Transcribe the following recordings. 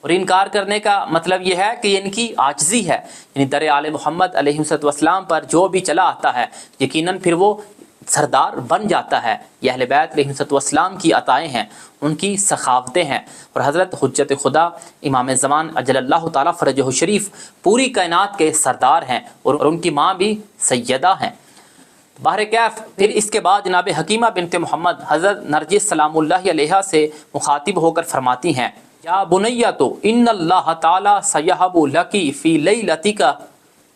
اور انکار کرنے کا مطلب یہ ہے کہ ان کی عاجزی ہے، یعنی در آل محمد علیہ السلام پر جو بھی چلا آتا ہے یقیناً پھر وہ سردار بن جاتا ہے۔ یہ اہل بیت علیہ السلام کی عطائیں ہیں، ان کی سخاوتیں ہیں، اور حضرت حجت خدا امام زمان اجل اللہ تعالیٰ فرجہ شریف پوری کائنات کے سردار ہیں، اور ان کی ماں بھی سیدہ ہیں۔ بہر کیف پھر اس کے بعد جناب حکیمہ بنت محمد حضرت نرجس سلام اللہ علیہ سے مخاطب ہو کر فرماتی ہیں، یا بنیۃ ان اللہ تعالی سیہب لکی فی لیلتک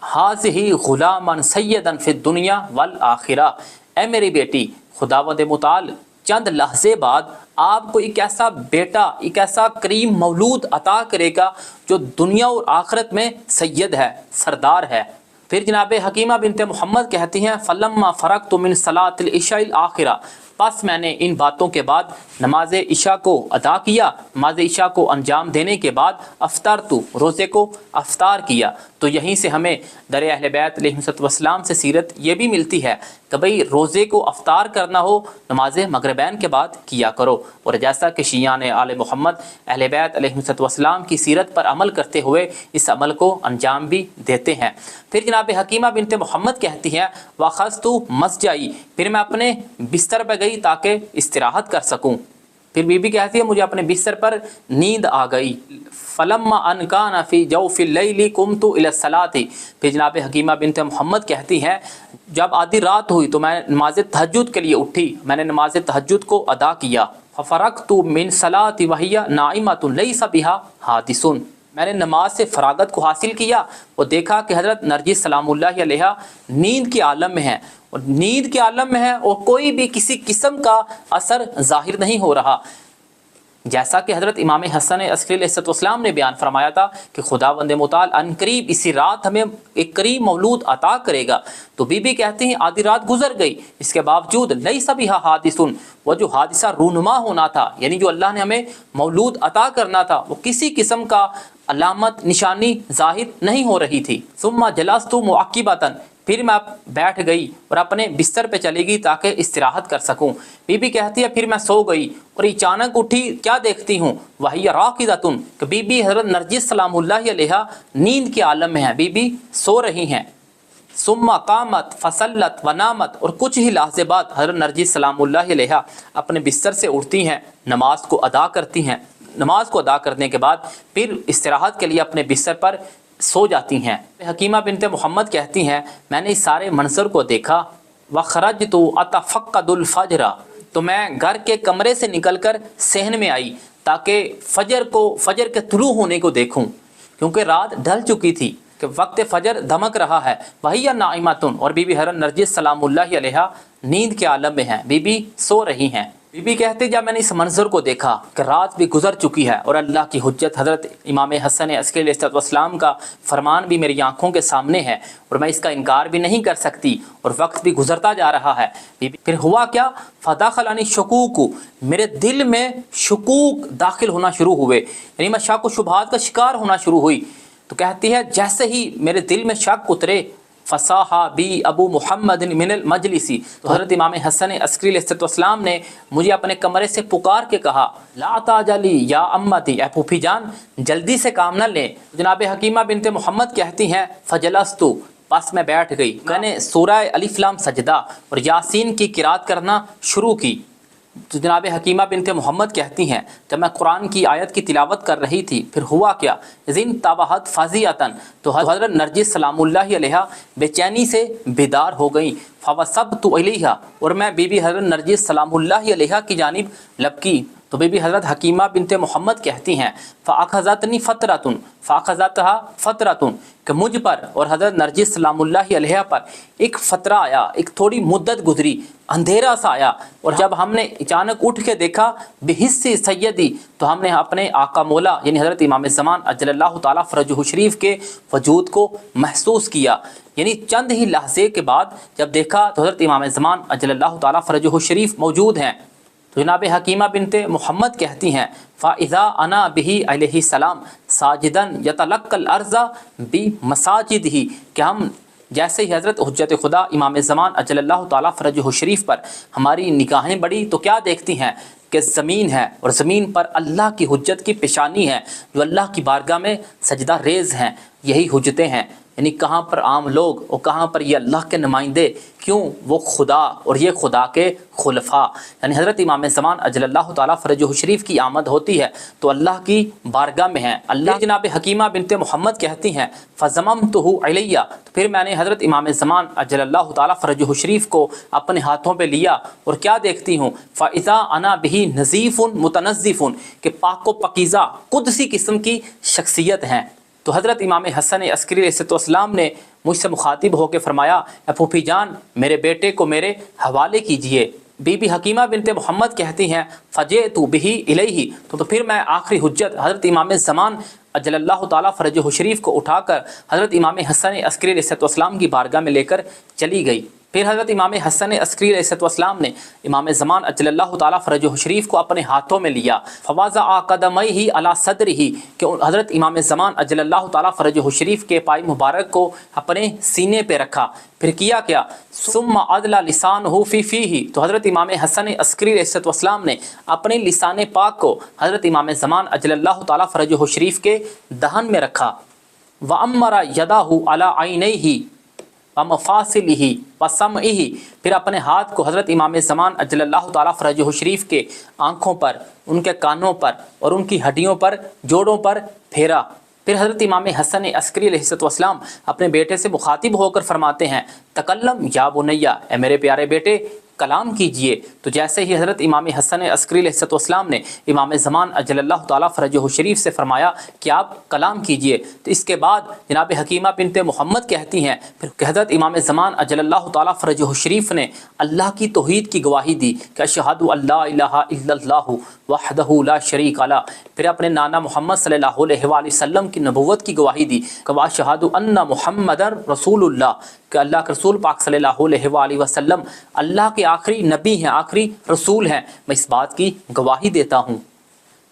ھذہ غلاما سیدا فی الدنیا والآخرہ، اے میری بیٹی، خداوند متعال چند لحظے بعد آپ کو ایک ایسا بیٹا، ایک ایسا کریم مولود عطا کرے گا جو دنیا اور آخرت میں سید ہے، سردار ہے۔ پھر جناب حکیمہ بنت محمد کہتی ہیں، فلما فرغت من صلاۃ العشاء الآخرہ، پس میں نے ان باتوں کے بعد نماز عشاء کو ادا کیا، نماز عشاء کو انجام دینے کے بعد افطرت، روزے کو افطار کیا۔ تو یہیں سے ہمیں در اہل بیت علیہ السلام سے سیرت یہ بھی ملتی ہے کہ بھئی روزے کو افطار کرنا ہو نماز مغربین کے بعد کیا کرو، اور جیسا کہ شیعان آل محمد اہل بیت علیہ السلام کی سیرت پر عمل کرتے ہوئے اس عمل کو انجام بھی دیتے ہیں۔ پھر جناب حکیمہ بنت محمد کہتی ہیں، وَأَخَذْتُ مَضْجَعِي، پھر میں اپنے بستر پہ گئی تاکہ استراحت کر سکوں۔ پھر بی بی کہتی ہے، مجھے اپنے بستر پر نیند آ گئی۔ فلما ان کان فی جوف اللیل قمت الی الصلاۃ، پھر جناب حکیمہ بنت محمد کہتی ہیں، جب آدھی رات ہوئی تو میں نماز تہجد کے لیے اٹھی، میں نے نماز تہجد کو ادا کیا۔ ففرغت من صلاۃ وہی نائمۃ لیس بها حادث، میں نے نماز سے فراغت کو حاصل کیا اور دیکھا کہ حضرت نرجس سلام اللہ علیہ نیند کے عالم میں ہیں، اور نیند کے عالم میں ہے اور کوئی بھی کسی قسم کا اثر ظاہر نہیں ہو رہا۔ جیسا کہ حضرت امام حسن عسکری علیہ السلام نے بیان فرمایا تھا کہ خداوند متعال عنقریب اسی رات ہمیں ایک قریب مولود عطا کرے گا۔ تو بی بی کہتی ہیں، آدھی رات گزر گئی، اس کے باوجود لیس بہا حادث، وہ جو حادثہ رونما ہونا تھا، یعنی جو اللہ نے ہمیں مولود عطا کرنا تھا، وہ کسی قسم کا علامت نشانی ظاہر نہیں ہو رہی تھی۔ ثم جلست معقبۃ، پھر میں بیٹھ گئی اور اپنے بستر پہ چلی گئی تاکہ استراحت کر سکوں۔ بی بی کہتی ہے، پھر میں سو گئی اور اچانک اٹھی، کیا دیکھتی ہوں، وہی راقدۃ، کہ بی بی حضرت نرجس سلام اللہ علیہ نیند کے عالم میں ہیں، بی بی سو رہی ہیں۔ ثم قامت فصلت ونامت، اور کچھ ہی لحظے بعد حضرت نرجس سلام اللہ علیہ اپنے بستر سے اٹھتی ہیں، نماز کو ادا کرتی ہیں۔ نماز کو ادا کرنے کے بعد پھر استراحت کے لیے اپنے بستر پر سو جاتی ہیں۔ حکیمہ بنت محمد کہتی ہیں، میں نے اس سارے منظر کو دیکھا، وَخَرَجْتُ أَتَفَقَّدُ الْفَجْرَ، تو میں گھر کے کمرے سے نکل کر صحن میں آئی تاکہ فجر کے طلوع ہونے کو دیکھوں، کیونکہ رات ڈھل چکی تھی کہ وقت فجر دھمک رہا ہے۔ وَهِيَ نَائِمَةٌ، اور بی بی حضرت نرجس سلام اللہ علیہ نیند کے عالم میں ہیں، بی بی سو رہی ہیں۔ بی بی کہتے، جب میں نے اس منظر کو دیکھا کہ رات بھی گزر چکی ہے اور اللہ کی حجت حضرت امام حسن عسکری علیہ السلام کا فرمان بھی میری آنکھوں کے سامنے ہے اور میں اس کا انکار بھی نہیں کر سکتی، اور وقت بھی گزرتا جا رہا ہے، پھر ہوا کیا، فدخلنی شکوک، میرے دل میں شکوک داخل ہونا شروع ہوئے، یعنی میں شک و شبہات کا شکار ہونا شروع ہوئی۔ تو کہتی ہے، جیسے ہی میرے دل میں شک اترے، فصاحا بی ابو محمد من المجلسی، تو حضرت امام حسن عسکری علیہ السلام نے مجھے اپنے کمرے سے پکار کے کہا، لا تعجلی یا امتی، اے پھوپھی جان جلدی سے کام نہ لیں۔ جناب حکیمہ بنت محمد کہتی ہیں، فجلستو، پس میں بیٹھ گئی، میں نے سورہ الف لام سجدہ اور یاسین کی قرات کرنا شروع کی۔ تو جناب حکیمہ بنت محمد کہتی ہیں، جب میں قرآن کی آیت کی تلاوت کر رہی تھی، پھر ہوا کیا، ذن تابہت فاضیاتن، تو حضرت نرجس سلام اللہ علیہ بے چینی سے بیدار ہو گئیں۔ فوثبت الیہا، اور میں بی بی حضرت نرجس سلام اللہ علیہ کی جانب لپکی۔ تو بی بی حضرت حکیمہ بنت محمد کہتی ہیں، فاخذتنی فترۃ، فاخذتھا فترۃ، کہ مجھ پر اور حضرت نرجس سلام اللہ علیہ پر ایک فترہ آیا، ایک تھوڑی مدت گزری، اندھیرا سا آیا، اور جب ہم نے اچانک اٹھ کے دیکھا، بحس سیدی، تو ہم نے اپنے آقا مولا یعنی حضرت امام زمان اجل اللہ تعالیٰ فرجہ شریف کے وجود کو محسوس کیا۔ یعنی چند ہی لحظے کے بعد جب دیکھا تو حضرت امام زمان اجل اللہ تعالیٰ فرجہ شریف موجود ہیں۔ تو جناب حکیمہ بنت محمد کہتی ہیں، فَإِذَا أَنَا بِهِ علیہ السلام ساجداً يَتَلَقَّى الْأَرْضَ بِمَسَاجِدِهِ، کہ ہم جیسے ہی حضرت حجت خدا امام زمان اجل اللہ تعالیٰ فرجہ شریف پر ہماری نگاہیں بڑھی تو کیا دیکھتی ہیں، کہ زمین ہے اور زمین پر اللہ کی حجت کی پیشانی ہے، جو اللہ کی بارگاہ میں سجدہ ریز ہیں، یہی حجتیں ہیں۔ یعنی کہاں پر عام لوگ اور کہاں پر یہ اللہ کے نمائندے، کیوں؟ وہ خدا اور یہ خدا کے خلفاء، یعنی حضرت امام زمان اجل اللہ تعالیٰ فرجہ شریف کی آمد ہوتی ہے تو اللہ کی بارگاہ میں ہیں۔ اللہ جناب حکیمہ بنت محمد کہتی ہیں فضممتہ علیہ، تو پھر میں نے حضرت امام زمان اجل اللہ تعالیٰ فرجہ شریف کو اپنے ہاتھوں پہ لیا اور کیا دیکھتی ہوں، فاذا انا بہ نظیف متنظف، کہ پاک و پاکیزہ قدسی قسم کی شخصیت ہیں۔ تو حضرت امام حسن عسکری علیہ السلام نے مجھ سے مخاطب ہو کے فرمایا، اے پھوپھی جان میرے بیٹے کو میرے حوالے کیجئے۔ بی بی حکیمہ بنت محمد کہتی ہیں فجئت بہ الیہ، تو پھر میں آخری حجت حضرت امام زمان اجل اللہ تعالیٰ فرجہ شریف کو اٹھا کر حضرت امام حسن عسکری علیہ السلام کی بارگاہ میں لے کر چلی گئی۔ پھر حضرت امام حسن عسکری علیہ السلام نے امام زمان اجل اللہ تعالیٰ فرجہ شریف کو اپنے ہاتھوں میں لیا، فوضع قدمیہ علی صدرہ، کہ حضرت امام زمان اجل اللہ تعالیٰ فرجہ شریف کے پائے مبارک کو اپنے سینے پہ رکھا۔ پھر کیا ثم ادل لسانہ فی فیہ، تو حضرت امام حسن عسکری علیہ السلام نے اپنے لسان پاک کو حضرت امام زمان اجل اللہ تعالیٰ فرجہ شریف کے دہن میں رکھا۔ وامر یدہ علی عینیہ ومفاصلہ وسمعہ، پھر اپنے ہاتھ کو حضرت امام زمان اجل اللہ تعالیٰ فرجہ شریف کے آنکھوں پر، ان کے کانوں پر اور ان کی ہڈیوں پر، جوڑوں پر پھیرا۔ پھر حضرت امام حسن عسکری علیہ السلام اپنے بیٹے سے مخاطب ہو کر فرماتے ہیں تکلم یا بنیا، اے میرے پیارے بیٹے کلام کیجئے۔ تو جیسے ہی حضرت امام حسن عسکری علیہ السلام نے امام زمان اجل اللہ تعالیٰ فرجہ شریف سے فرمایا کہ آپ کلام کیجئے، تو اس کے بعد جناب حکیمہ بنت محمد کہتی ہیں پھر کہ حضرت امام زمان اجل اللہ تعالیٰ فرجہ شریف نے اللہ کی توحید کی گواہی دی کہ اشہد ان لا الہ الا اللہ وحدہ لا شریک لہ، پھر اپنے نانا محمد صلی اللہ علیہ وآلہ وسلم کی نبوت کی گواہی دی کہ واشہد ان محمد رسول اللہ، کہ اللہ کے رسول پاک صلی اللہ علیہ وآلہ وسلم اللہ کے آخری نبی ہیں، آخری رسول ہیں، میں اس بات کی گواہی دیتا ہوں۔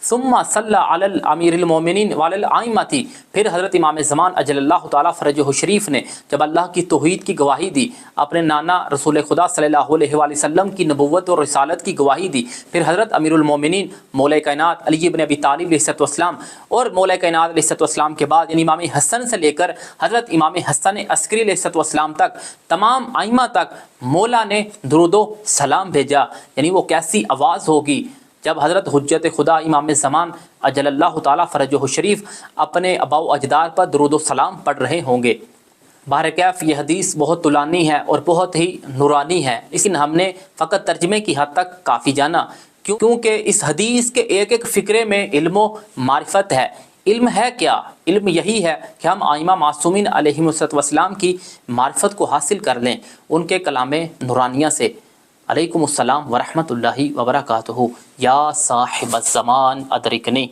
ثم صلی علی الامیر المومنین وعلی الائمۃ، پھر حضرت امام زمان اجل اللہ تعالیٰ فرجہ شریف نے جب اللہ کی توحید کی گواہی دی، اپنے نانا رسول خدا صلی اللہ علیہ وآلہ وسلم کی نبوت اور رسالت کی گواہی دی، پھر حضرت امیر المومنین مولا کائنات علی بن ابی طالب علیہ السلام اور مولا کائنات علیہ السلام کے بعد یعنی امام حسن سے لے کر حضرت امام حسن عسکری علیہ السلام تک تمام ائمہ تک مولا نے درود و سلام بھیجا۔ یعنی وہ کیسی آواز ہوگی جب حضرت حجت خدا امام زمان اجل اللہ تعالیٰ فرجہ شریف اپنے آباء و اجداد پر درود و سلام پڑھ رہے ہوں گے۔ بہرکیف یہ حدیث بہت طولانی ہے اور بہت ہی نورانی ہے، لیکن ہم نے فقط ترجمے کی حد تک کافی جانا، کیونکہ اس حدیث کے ایک ایک فقرے میں علم و معرفت ہے۔ علم ہے کیا؟ علم یہی ہے کہ ہم ائمہ معصومین علیہم السلام کی معرفت کو حاصل کر لیں ان کے کلام نورانیہ سے۔ علیکم السلام ورحمۃ اللہ وبرکاتہ۔ یا صاحب الزمان ادرکنی۔